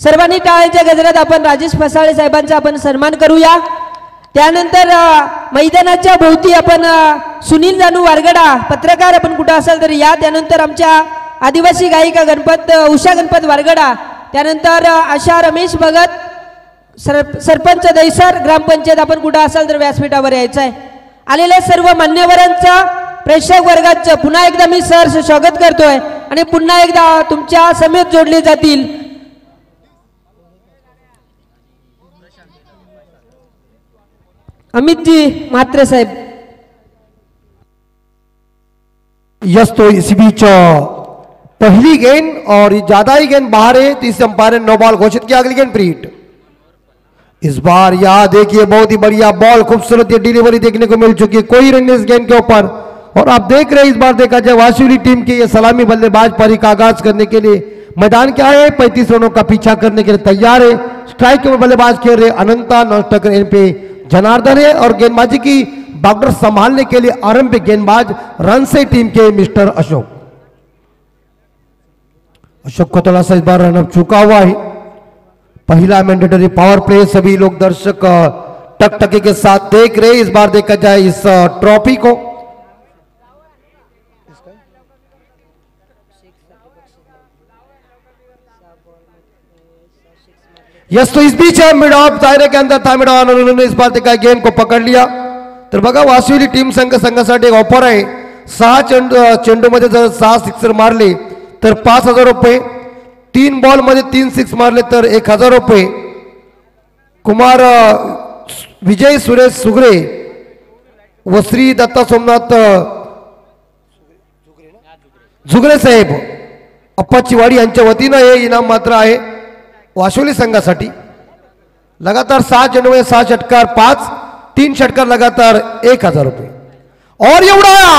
सर्वांनी टाळ्यांच्या गजरात आपण राजेश फसाळे साहेबांचा आपण सन्मान करूया। त्यानंतर मैदानाच्या भोवती आपण सुनील जानू वारगडा पत्रकार आपण कुठे असाल तर या। त्यानंतर आमच्या आदिवासी गायिका उषा गणपत वारगडा, त्यानंतर आशा रमेश भगत सरपंच दैसर ग्रामपंचायत आपण कुठे असाल तर व्यासपीठावर यायचं आहे। आलेल्या सर्व मान्यवरांचा प्रेक्षक वर्गाचं पुन्हा एकदा मी सहर्ष स्वागत करतोय आणि पुन्हा एकदा तुमच्या समेत जोडले जातील अमित जी म्हात्रे साहेब। यस, तो इसी बीच पहली गेंद और ज्यादा ही गेंद बाहर है, तो इस अंपायर ने नो बॉल घोषित किया। अगली गेंद प्रीट। इस बार यह देखिए बहुत ही बढ़िया बॉल, खूबसूरत डिलीवरी देखने को मिल चुकी है, कोई रन इस गेंद के ऊपर। और आप देख रहे हैं इस बार देखा जाए वाशिवली टीम के ये सलामी बल्लेबाज पारी का आगाज करने के लिए मैदान क्या है 35 रनों का पीछा करने के लिए तैयार है। स्ट्राइक के बल्लेबाज खेल रहे अनंता, नॉन स्ट्राइकर इन पे जनार्दन है और गेंदबाजी की बाउंड्री संभालने के लिए आरंभिक गेंदबाज रनसे टीम के मिस्टर अशोक को थोड़ा सा इस बार रनअप चुका हुआ है। पहला मैंडेटरी पावर प्ले, सभी लोग दर्शक टकटकी के साथ देख रहे हैं। इस बार देखा जाए इस ट्रॉफी को यस, तो इस बीच मिड ऑफ दायरे के अंदर था, मिड ऑन उन्होंने इस बार देखा गेंद को पकड़ लिया। तर बघा वाशिवली टीम संघासाठी एक ऑफर आहे, 6 चेंडूमध्ये जर 6 सिक्सर मारले तर 5,000 रुपये, 3 बॉल मध्ये 3 सिक्स मारले तर 1,000 रुपये। कुमार विजय सुरेश सुगरे व श्री दत्ता सोमनाथ जुगरे साहेब अप्पाचीवाडी यांच्या वतीनं हे इनाम मात्र आहे वाशिवली संघासाठी। लगातार 6 चेंडू में 6 षटकार 5, 3 षटकार लगातार 1,000 रुपये। और ये उड़ाया,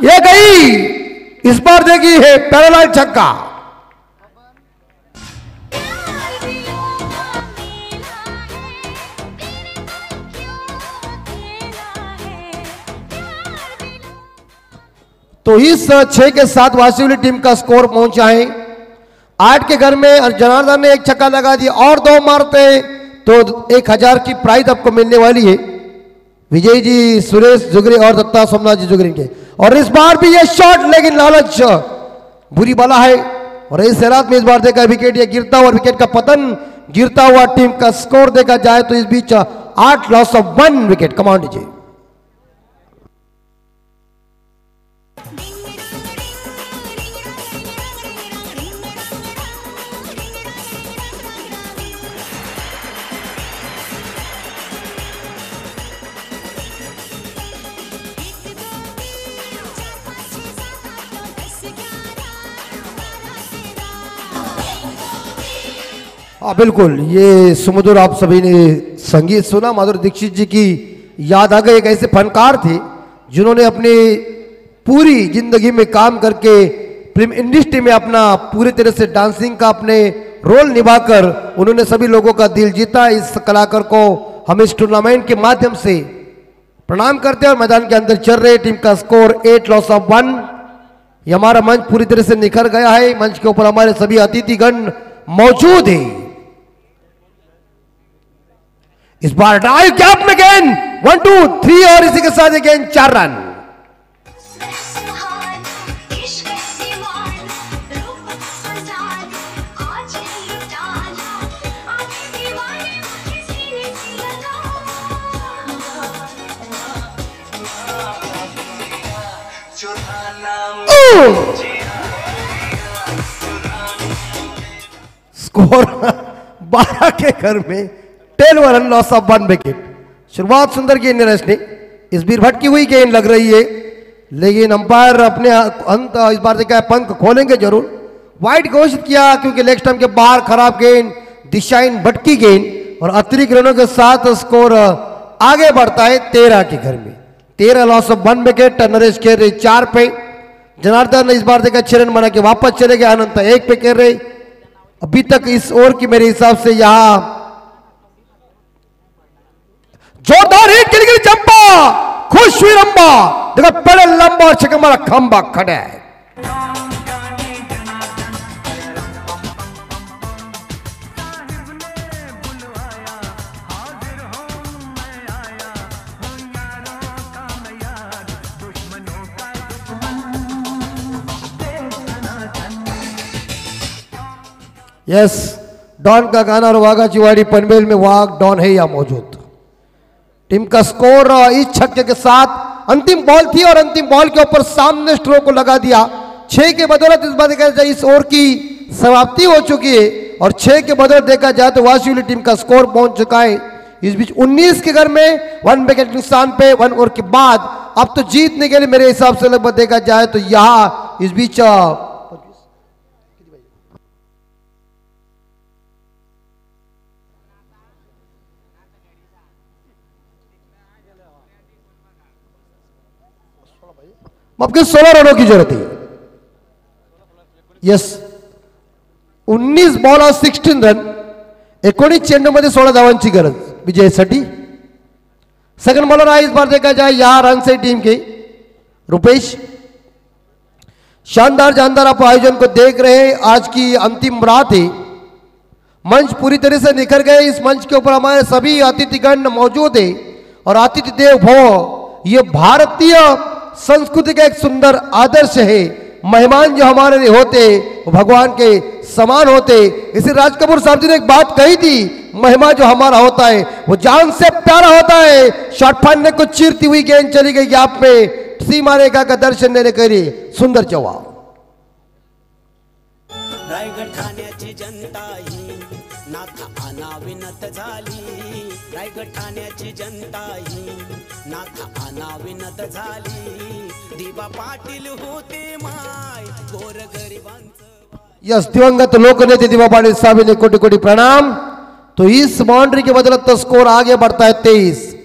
ये गई, इस बार देखी है पैरालाइज छक्का। तो इस 6 के साथ वाशिवली टीम का स्कोर पहुंचा है 8 के घर में। और जनार्दन ने एक छक्का लगा दिया और 2 मारते तो 1,000 की प्राइज आपको मिलने वाली है। विजय जी सुरेश जुगरे और दत्ता सोमनाथ जी जुगरे के। और इस बार भी ये शॉट, लेकिन लालच बुरी बला है। और इस हालात में इस बार देखा विकेट ये गिरता हुआ, विकेट का पतन, गिरता हुआ टीम का स्कोर देखा जाए तो इस बीच 8 लॉस ऑफ 1 विकेट। कमांड दीजिए। हाँ बिल्कुल, ये सुमधुर आप सभी ने संगीत सुना। माधुरी दीक्षित जी की याद आ गई। एक ऐसे फनकार थे जिन्होंने अपनी पूरी जिंदगी में काम करके फिल्म इंडस्ट्री में अपना पूरी तरह से डांसिंग का अपने रोल निभाकर उन्होंने सभी लोगों का दिल जीता। इस कलाकार को हम इस टूर्नामेंट के माध्यम से प्रणाम करते हैं। और मैदान के अंदर चल रहे टीम का स्कोर 8 लॉस ऑफ 1। ये हमारा मंच पूरी तरह से निखर गया है। मंच के ऊपर हमारे सभी अतिथिगण मौजूद हैं। इस बार ड्राइव गैप में गेंद 1 2 3 और इसी के साथ गेंद 4 रन। स्कोर 12 के घर में 10 रन लॉस ऑफ 1 विकेट। शुरुआत सुंदर गेंद नरेश ने, इस बीर भटकी हुई गेंद लग रही है, लेकिन अंपायर अपने अंत इस बार देखा पंख खोलेंगे जरूर। वाइड घोषित किया क्योंकि लेग स्टंप के बाहर खराब गेंद, दिशाहीन भटकी गेंद और अतिरिक्त रनों के साथ स्कोर आगे बढ़ता है 13 के घर में। 13 लॉस ऑफ 1 विकेट। नरेश खेल रहे 4 पे, जनार्दन ने इस बार देखा 6 रन बना के वापस चले गए। अनंत 1 पे खेल रहे। अभी तक इस ओवर की मेरे हिसाब से यहां जोरदार हिट के लिए चंपा, खुश हुई रंबा, देखो बड़े लंबा और छक्का मारा, खंबा खड़ा है। यस, डॉन का गाना और वाघा चिवाड़ी पनवेल में वाघ डॉन है या मौजूद। टीम का स्कोर इस छक्के के साथ अंतिम बॉल थी और अंतिम बॉल के ऊपर सामने स्ट्रोक को लगा दिया। 6 के बदौलत इस बार देखा जाए इस ओवर की समाप्ति हो चुकी है और 6 के बदौलत देखा जाए तो वाशिवली टीम का स्कोर पहुंच चुका है। इस बीच 19 के घर में 1 विकेट के नुकसान पे 1 ओवर के बाद अब तो जीतने के लिए मेरे हिसाब से लगभग देखा जाए तो यहां इस बीच आपके 16 रनों की जरूरत है। यस, 19 बॉल और 16 रन, 19 चेंडूमध्ये 16 धावांची गरज विजयासाठी। सेकंड बॉलर आहे इस बार देखा जाए यहां रन से टीम के रुपेश। शानदार जानदार आप आयोजन को देख रहे हैं। आज की अंतिम रात है, मंच पूरी तरह से निखर गए। इस मंच के ऊपर हमारे सभी अतिथिगण मौजूद है और अतिथि देव भव ये भारतीय संस्कृति का एक सुंदर आदर्श है। मेहमान जो हमारे लिए होते वो भगवान के समान होते। इसी राज कपूर साहब जी ने एक बात कही थी, मेहमान जो हमारा होता है वो जान से प्यारा होता है। शॉट फाड़ने को चीरती हुई गेंद चली गई गैप में, सीमा रेखा का दर्शन देने के लिए सुंदर जवाब। रायगड ठाण्याची जनता ही नाथ अनाविनत झाली। रायगड ठाण्याची जनता ही नाथ अनाविनत झाली। दिवा पाटील होते माय गोर गरिबांचं। यस, दिवंगत लोकनेते दिवा पाटिल साहब ने कोटि कोटि प्रणाम। तो इस बाउंड्री के बदौलत तो स्कोर आगे बढ़ता है 23।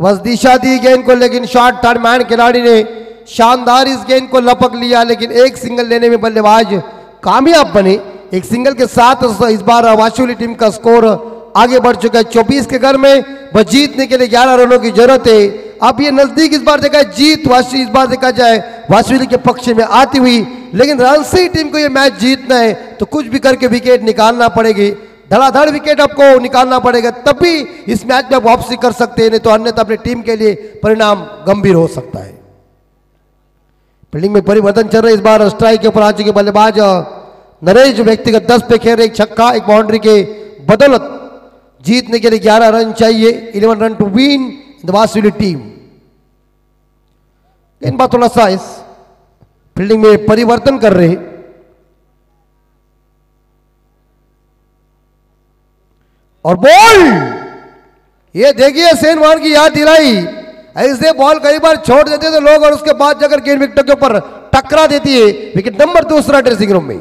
बस दिशा दी गेंद को, लेकिन शॉर्ट टर्न मैन खिलाड़ी ने शानदार इस गेंद को लपक लिया, लेकिन एक सिंगल लेने में बल्लेबाज कामयाब बने। एक सिंगल के साथ इस बार वाशिवली टीम का स्कोर आगे बढ़ चुका है 24 के घर में। बस जीतने के लिए 11 रनों की जरूरत है। अब ये नजदीक इस बार देखा है जीत इस बार देखा जाए वाशिवली के पक्ष में आती हुई, लेकिन रन से ही टीम को ये मैच जीतना है तो कुछ भी करके विकेट निकालना पड़ेगी। धड़ाधड़ विकेट आपको निकालना पड़ेगा, तब भी इस मैच में आप वापसी कर सकते हैं, नहीं तो अन्यथा अपनी टीम के लिए परिणाम गंभीर हो सकता है। फील्डिंग में परिवर्तन चल रहा है। इस बार स्ट्राइक के ऊपर आ चुके बल्लेबाज नरेश जो व्यक्तिगत 10 पे खेल रहे, एक छक्का एक बाउंड्री के बदौलत जीतने के लिए 11 रन चाहिए। 11 run to win the Vashivali team. इन बात थोड़ा सा इस फील्डिंग में परिवर्तन कर रहे और बॉल ये देखिए सेनवान की याद दिलाई। ऐसे बॉल कई बार छोड़ देते थे लोग और उसके बाद जाकर गेंद विकेट के ऊपर टकरा देती है। विकेट नंबर 2 ड्रेसिंग रूम में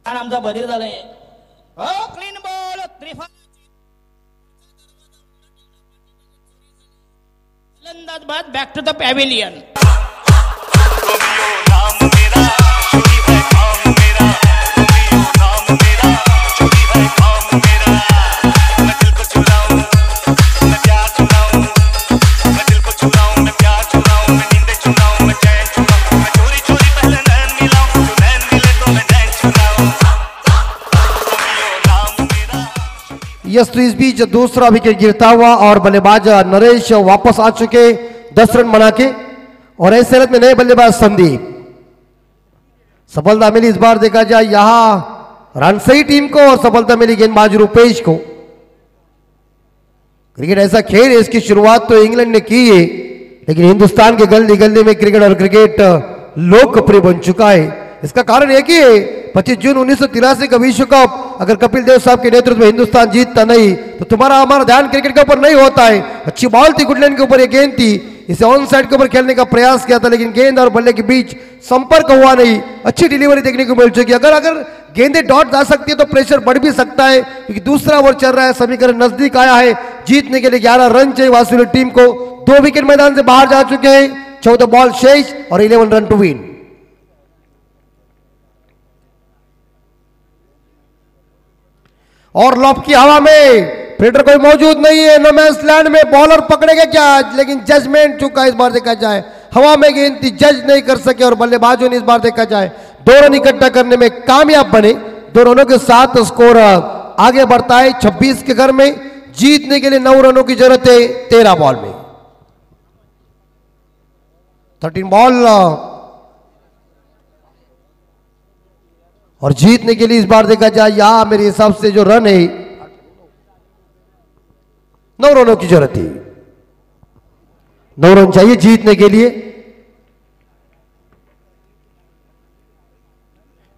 आमचा बधीर झालाय। क्लीन बॉल फलंदाज बाद back to the pavilion. Yes, तो इस बीच दूसरा विकेट गिरता हुआ और बल्लेबाज नरेश वापस आ चुके 10 रन बना के, और ऐसे हालत में नए बल्लेबाज संदीप। सफलता मिली इस बार देखा जाए यहां रन से ही टीम को और सफलता मिली गेंदबाज रुपेश को। क्रिकेट ऐसा खेल है, इसकी शुरुआत तो इंग्लैंड ने की है, लेकिन हिंदुस्तान के गली गली में क्रिकेट और क्रिकेट लोकप्रिय बन चुका है। इसका कारण एक ही है, 25 जून 1983 का विश्व कप अगर कपिल देव साहब के नेतृत्व में हिंदुस्तान जीतता नहीं तो तुम्हारा हमारा ध्यान क्रिकेट के ऊपर नहीं होता है। अच्छी बॉल थी, गुडलैंड के ऊपर ये गेंद थी, इसे ऑन साइड के ऊपर खेलने का प्रयास किया था, लेकिन गेंद और बल्ले के बीच संपर्क हुआ नहीं। अच्छी डिलीवरी देखने को मिल चुकी। अगर गेंदे डॉट जा सकती है तो प्रेशर बढ़ भी सकता है, क्योंकि दूसरा ओवर चल रहा है, समीकरण नजदीक आया है। जीतने के लिए 11 रन चाहिए वाशिवली टीम को। 2 विकेट मैदान से बाहर जा चुके हैं, 14 बॉल शेष और 11 रन टू विन। और लॉब की हवा में फील्डर कोई मौजूद नहीं है। नो मैंस लैंड में बॉलर पकड़ेगा क्या, लेकिन जजमेंट चुका इस बार देखा जाए। हवा में गेंद थी, जज नहीं कर सके और बल्लेबाजों ने इस बार देखा जाए 2 रन इकट्ठा करने में कामयाब बने। 2 रनों के साथ स्कोर आगे बढ़ता है 26 के घर में। जीतने के लिए 9 रनों की जरूरत है 13 बॉल में। 13 बॉल और जीतने के लिए इस बार देखा जाए यहां मेरे हिसाब से जो रन है 9 रनों की जरूरत है। 9 रन चाहिए जीतने के लिए।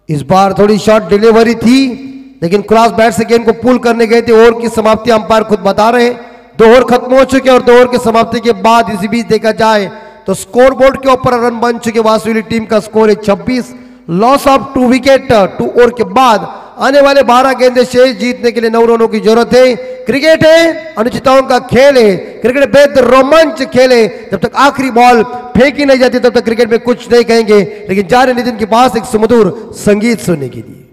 इस बार थोड़ी शॉर्ट डिलीवरी थी लेकिन क्रॉस बैट से गेंद को पुल करने गए थे। ओवर की समाप्ति अंपायर खुद बता रहे हैं 2 ओवर खत्म हो चुके और 2 ओवर की समाप्ति के बाद इसी बीच देखा जाए तो स्कोर बोर्ड के ऊपर रन बन चुके। वासुली टीम का स्कोर है 26, लॉस ऑफ 2 विकेट 2 ओवर के बाद। आने वाले 12 गेंदे शेष, जीतने के लिए 9 रनों की जरूरत है। क्रिकेट है अनुचिताओं का खेल है, क्रिकेट बेहद रोमांच खेल है। जब तक आखिरी बॉल फेंकी नहीं जाती तब तक क्रिकेट में कुछ नहीं कहेंगे, लेकिन जा रहे नितिन के पास एक सुमधुर संगीत सुनने के लिए।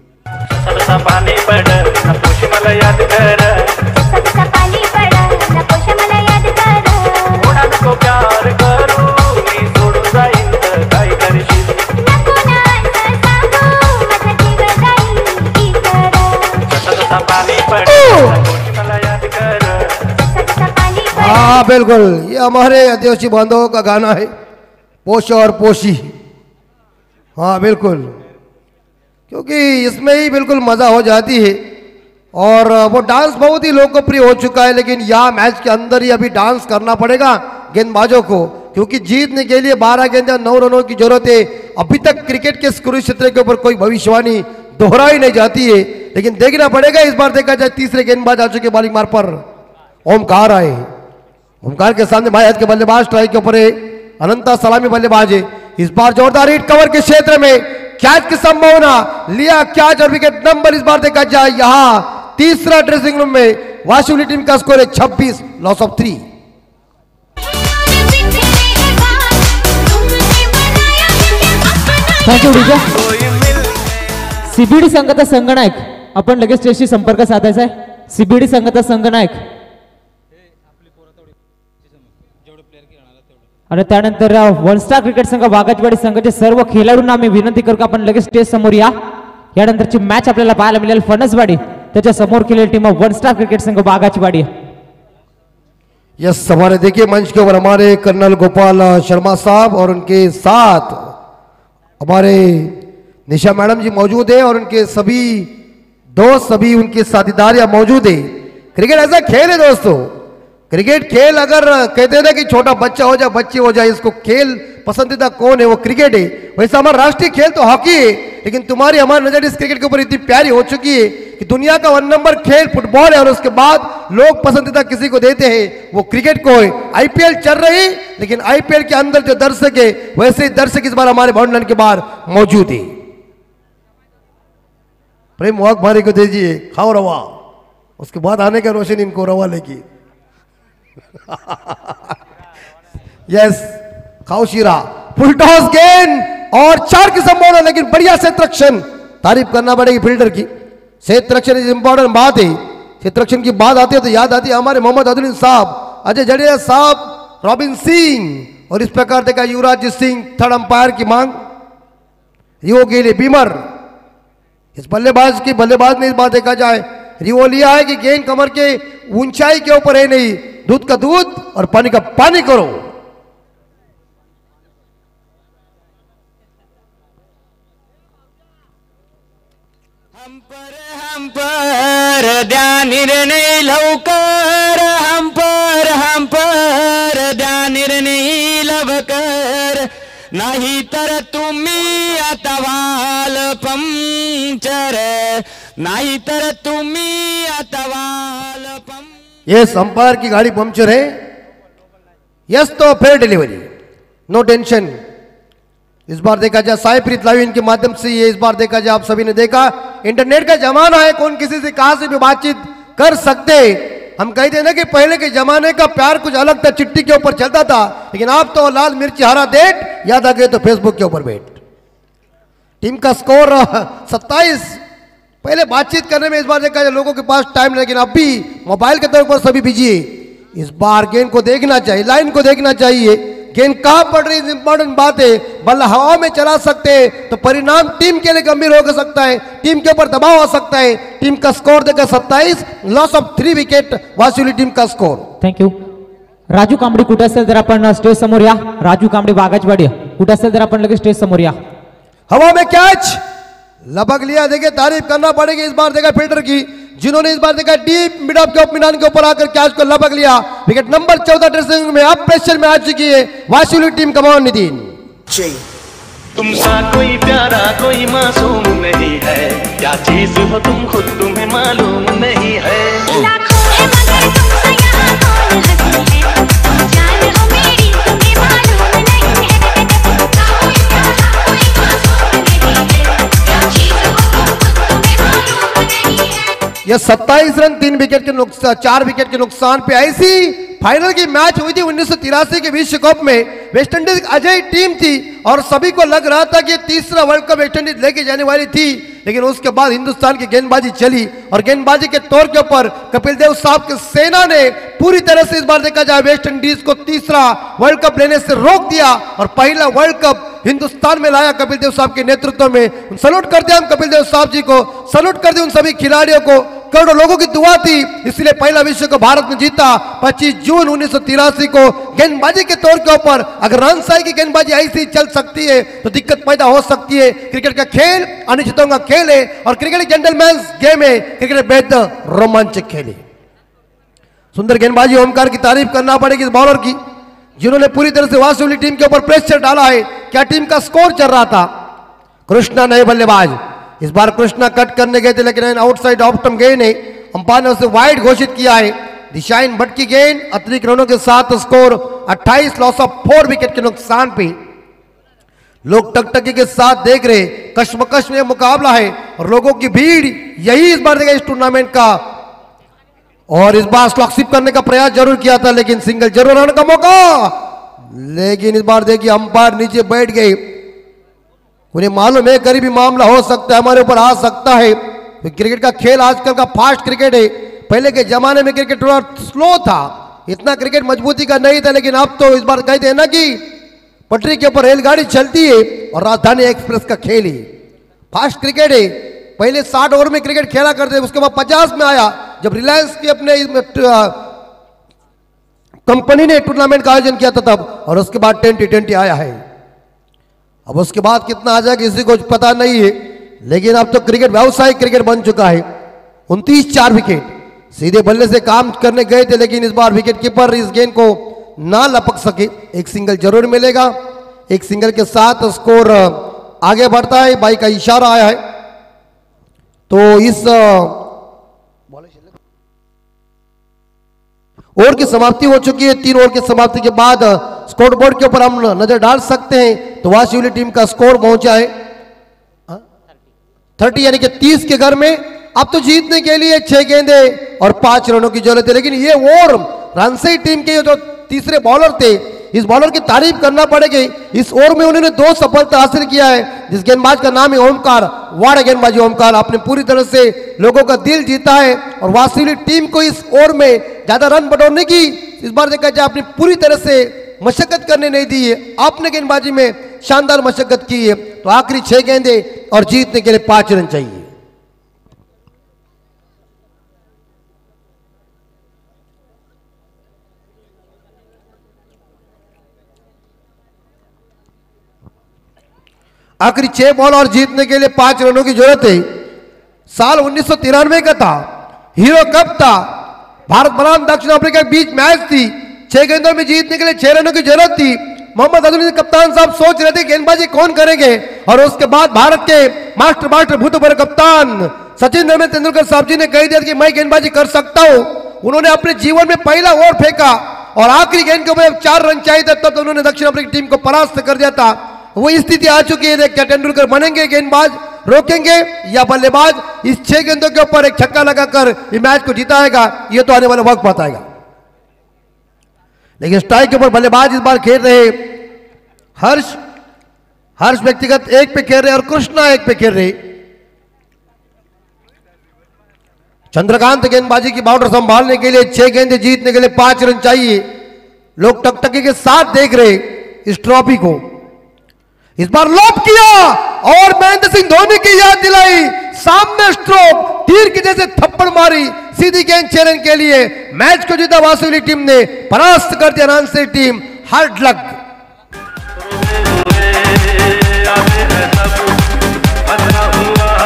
सबसा पाणी पड न पोष मला याद कर, सबसा पाणी पड न पोष मला याद कर, कोणा नको प्यार करू मी सोडून जाईन तर काय करशील, नको ना असं सांगू माझा जीव जाईल की कर, सबसा पाणी पड न पोष मला याद कर, सबसा पाणी पड। हाँ बिल्कुल, ये हमारे आदिवासी बांधवों का गाना है, पोष और पोशी। हाँ बिल्कुल, क्योंकि इसमें ही बिल्कुल मजा हो जाती है। और वो डांस बहुत ही लोकप्रिय हो चुका है, लेकिन यहाँ मैच के अंदर ही अभी डांस करना पड़ेगा गेंदबाजों को, क्योंकि जीतने के लिए 12 गेंदें 9 रनों की जरूरत है। अभी तक क्रिकेट के स्कोर क्षेत्र के ऊपर कोई भविष्यवाणी दोहराई नहीं जाती है, लेकिन देखना पड़ेगा। इस बार देखा जाए तीसरे गेंदबाज आ चुके बॉलिंग मार पर, ओमकार आए। ओमकार के सामने भाईहद के बल्लेबाज स्ट्राइक के ऊपर है, अनंता सलामी बल्लेबाज है। इस बार जोरदार हिट कवर के क्षेत्र में कैच की संभावना, लिया कैच और विकेट नंबर। इस बार देखा जाए यहां तीसरा ड्रेसिंग रूम में वाशुली टीम का स्कोर है 26, loss of 3। Thank you DJ. CBD संघाचा संगनायक आपण लगेच स्टेजशी संपर्क साधायचा आहे। सीबीडी संघाचा संगनायक आणि त्यानंतर वन स्टार क्रिकेट संघ वाघाजवाडी संघाचे सर्व खेळाडूंना आम्ही विनंती करू का आपण लगेच स्टेज समोर या। यानंतरची मॅच आपल्याला पाहायला मिळेल फणसवाडी त्याच्या समोर खेळेल टीम वन स्टार क्रिकेट संघ वाघाजवाडी। यस, हमारे देखिए मंच के ऊपर हमारे कर्नल गोपाल शर्मा साहब और उनके साथ हमारे निशा मैडम जी मौजूद है और उनके सभी दोस्त, सभी उनके साथीदार यहाँ मौजूद है। क्रिकेट ऐसा खेल है दोस्तों, क्रिकेट खेल अगर कहते ना कि छोटा बच्चा हो जाए बच्चे हो जाए, इसको खेल पसंदीदा कौन है वो क्रिकेट है। वैसे हमारा राष्ट्रीय खेल तो हॉकी है, लेकिन तुम्हारी हमारी नजर इस क्रिकेट के ऊपर इतनी प्यारी हो चुकी है कि दुनिया का 1 नंबर खेल फुटबॉल है और उसके बाद लोग पसंदीदा किसी को देते हैं वो क्रिकेट को है। आईपीएल चल रही, लेकिन आईपीएल के अंदर जो दर्शक है वैसे ही दर्शक इस बार हमारे बाउंड्री के बाहर मौजूद है। प्रेम वाक भारी को दीजिए, खाओ रवा, उसके बाद आने का रोशन इनको रवा लेगी। यस, खाओ शीरा, फुल टॉस गेंद और 4 की संभावना, लेकिन बढ़िया क्षेत्ररक्षण, तारीफ करना पड़ेगी फील्डर की। क्षेत्ररक्षण इज इंपॉर्टेंट बात है। क्षेत्ररक्षण की बात आती है तो याद आती है हमारे मोहम्मद अदुल्ला साहब, अजय जडेजा साहब, रॉबिन सिंह और इस प्रकार देखा युवराज सिंह। थर्ड अंपायर की मांग, रियो के लिए बीमर। इस बल्लेबाज ने इस बात देखा जाए रियो लिया है कि गेंद कमर के ऊंचाई के ऊपर है नहीं, दूध का दूध और पानी का पानी करो। हम पर द्या निर्णय लवकर, हम पर द्या निर्णय लवकर, नाही तर तुम्ही आता वाल पंक्चर, नाही तर तुम्ही आता वाल पंक्चर। यस, अंपायर की गाड़ी पंक्चर है। यस, तो फेयर डिलीवरी, नो टेंशन। इस बार देखा जाए साईप्रीत लाइव इनके माध्यम से ये इस बार देखा जाए आप सभी ने देखा, इंटरनेट का जमाना है, कौन किसी से कहां से भी बातचीत कर सकते। हम कहते हैं ना कि पहले के जमाने का प्यार कुछ अलग था, चिट्ठी के ऊपर चलता था, लेकिन आप तो लाल मिर्ची हरा डेट याद आ गए तो फेसबुक के ऊपर बैठ। टीम का स्कोर 27। पहले बातचीत करने में इस बार देखा जाए लोगों के पास टाइम, लेकिन अब भी मोबाइल के तौर पर सभी बिजी है। इस बार गेंद को देखना चाहिए, लाइन को देखना चाहिए, गेंद कहां पड़ रही है इंपॉर्टेंट बात है। बल्ला हवा में चला सकते हैं तो परिणाम टीम के लिए गंभीर हो सकता है, टीम के ऊपर दबाव आ सकता है। टीम का स्कोर देखा 27, लॉस ऑफ 3 विकेट वासुली टीम का स्कोर। थँक्यू। राजू कांबडी कुठे असेल तर आपण स्टेज समोर या। राजू कांबडी वाघाजवाडी कुठे असेल तर आपण लगेच स्टेज समोर या। हवा में कैच, लपक लिया। देखिए तारीफ करना पड़ेगी इस बार देखा फील्डर की, जिन्होंने इस बार देखा डीप मिड ऑफ के ओपनिंग के ऊपर आकर कैच को लपक लिया। विकेट नंबर 14 ड्रेसिंग में अब प्रेशर में आ चुकी है वाशिली टीम। कमान नितिन, तुमसा कोई प्यारा कोई मासूम नहीं है, क्या चीज हो तुम खुद तुम्हें मालूम नहीं है। यह 27 रन 3 विकेट के नुकसान 4 विकेट के नुकसान पे ऐसी फाइनल की मैच हुई थी 1983 के विश्व कप में। वेस्ट इंडीज अजय टीम थी और सभी को लग रहा था कि तीसरा वर्ल्ड कप वेस्ट इंडीज लेके जाने वाली थी, लेकिन उसके बाद हिंदुस्तान की गेंदबाजी चली और गेंदबाजी के तौर के ऊपर कपिल देव साहब की सेना ने पूरी तरह से इस बार देखा जाए वेस्ट इंडीज को तीसरा वर्ल्ड कप लेने से रोक दिया और पहला वर्ल्ड कप हिंदुस्तान में लाया कपिल देव साहब के नेतृत्व में। सल्यूट करते हैं हम कपिल देव साहब जी को, सल्यूट करते हैं उन सभी खिलाड़ियों को। करोड़ों लोगों की दुआ थी, इसलिए पहला विश्व कप भारत ने जीता 25 जून 1983 को। गेंदबाजी के तौर के ऊपर अगर रनसाई की गेंदबाजी ऐसी चल सकती है तो दिक्कत पैदा हो सकती है। क्रिकेट का खेल अनिश्चितों का खेल है और क्रिकेट जेंटलमैन गेम है। क्रिकेट बेहद रोमांचक खेल है। सुंदर गेंदबाजी ओमकार की तारीफ करना पड़ेगी इस बॉलर की, जिन्होंने पूरी तरह से वाशिली टीम के ऊपर प्रेशर डाला है। क्या टीम का स्कोर चल रहा था? कृष्णा नए बल्लेबाज, इस बार कृष्णा कट करने गए थे लेकिन आउटसाइड ऑफ स्टंप गेंद है, अंपायर ने उसे वाइड घोषित किया है। दिशाइन भट्ट की गेंद अतिरिक्त रनों के साथ स्कोर 28, लॉस ऑफ 4 विकेट के नुकसान पे। लोग टकटकी के साथ देख रहे, कश्मकश में मुकाबला है और लोगों की भीड़ यही इस बार देखा इस टूर्नामेंट का। और इस बार स्लॉकशिप करने का प्रयास जरूर किया था लेकिन सिंगल जरूर आने का मौका, लेकिन इस बार देखिए अंपायर नीचे बैठ गए। उन्हें मालूम है करीबी मामला हो सकता है, हमारे ऊपर आ सकता है। तो क्रिकेट का खेल आजकल का फास्ट क्रिकेट है। पहले के जमाने में क्रिकेट थोड़ा स्लो था, इतना क्रिकेट मजबूती का नहीं था, लेकिन अब तो इस बार कहते हैं ना कि पटरी के ऊपर रेलगाड़ी चलती है और राजधानी एक्सप्रेस का खेल है। फास्ट क्रिकेट है। पहले 60 ओवर में क्रिकेट खेला करते, उसके बाद 50 में आया जब रिलायंस की अपने कंपनी ने टूर्नामेंट का आयोजन किया था तब, और उसके बाद 20-20 आया है। अब उसके बाद कितना आ जाए किसी को पता नहीं है, लेकिन अब तो क्रिकेट व्यावसायिक क्रिकेट बन चुका है। 29 4 विकेट सीधे बल्ले से काम करने गए थे, लेकिन इस बार विकेट कीपर इस गेंद को ना लपक सके। एक सिंगल जरूर मिलेगा, एक सिंगल के साथ स्कोर आगे बढ़ता है। बाई का इशारा आया है तो इस ओवर की समाप्ति हो चुकी है। 3 ओवर की समाप्ति के बाद स्कोर बोर्ड के ऊपर हम नजर डाल सकते हैं तो वाशिली टीम का स्कोर पहुंचा है 30, यानी कि 30 के घर में। अब तो जीतने के लिए 6 गेंदे और 5 रनों की जरूरत है, लेकिन ये ओवर रनसई टीम के जो तीसरे बॉलर थे, इस बॉलर की तारीफ करना पड़ेगी। इस ओवर में उन्होंने 2 सफलता हासिल किया है। जिस गेंदबाज का नाम है ओमकार, वाड़ा गेंदबाजी ओमकार, आपने पूरी तरह से लोगों का दिल जीता है और वाशिली टीम को इस ओवर में ज्यादा रन बटोरने की इस बार देखा जाए आपने पूरी तरह से मशक्कत करने नहीं दी है। आपने गेंदबाजी में शानदार मशक्कत की है। तो आखिरी 6 गेंदे और जीतने के लिए 5 रन चाहिए। आखिरी 6 बॉल और जीतने के लिए 5 रनों की जरूरत है। साल 1993 का था, हीरो कप था, भारत बनाम दक्षिण अफ्रीका के बीच मैच थी। 6 गेंदों में जीतने के लिए 6 रनों की जरूरत थी। मोहम्मद अजहरुद्दीन कप्तान साहब सोच रहे थे गेंदबाजी कौन करेंगे, और उसके बाद भारत के मास्टर भूतपूर्व कप्तान सचिन तेंदुलकर साहब जी ने कह दिया कि मैं गेंदबाजी कर सकता हूं। उन्होंने अपने जीवन में पहला ओवर फेंका और आखिरी गेंद के ऊपर 4 रन चाहिए था, तब तो उन्होंने दक्षिण अफ्रीका टीम को परास्त कर दिया था। वो स्थिति आ चुकी है। क्या तेंदुलकर बनेंगे गेंदबाज, रोकेंगे या बल्लेबाज? इस 6 गेंदों के ऊपर एक छक्का लगाकर इस मैच को जिताएगा, ये तो आने वाला वक्त बताएगा। लेकिन स्ट्राइक के ऊपर बल्लेबाज इस बार खेल रहे हर्ष व्यक्तिगत 1 पे खेल रहे और कृष्णा 1 पे खेल रहे। चंद्रकांत गेंदबाजी की बाउंड्री संभालने के लिए 6 गेंदे जीतने के लिए 5 रन चाहिए। लोग टकटकी के साथ देख रहे इस ट्रॉफी को। इस बार लॉप किया और महेंद्र सिंह धोनी की याद दिलाई, सामने स्ट्रोक तीर की जैसे थप्पड़ मारी, सीधी गेंद 6 रन के लिए। मैच को जीता वाशिली टीम ने, परास्त कर दिया रनसई टीम। Hard luck. हुआ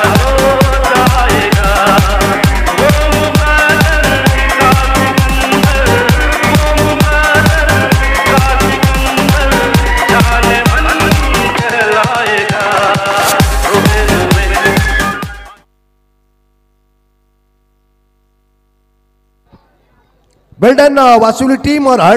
वेल डन वासुली टीम और हर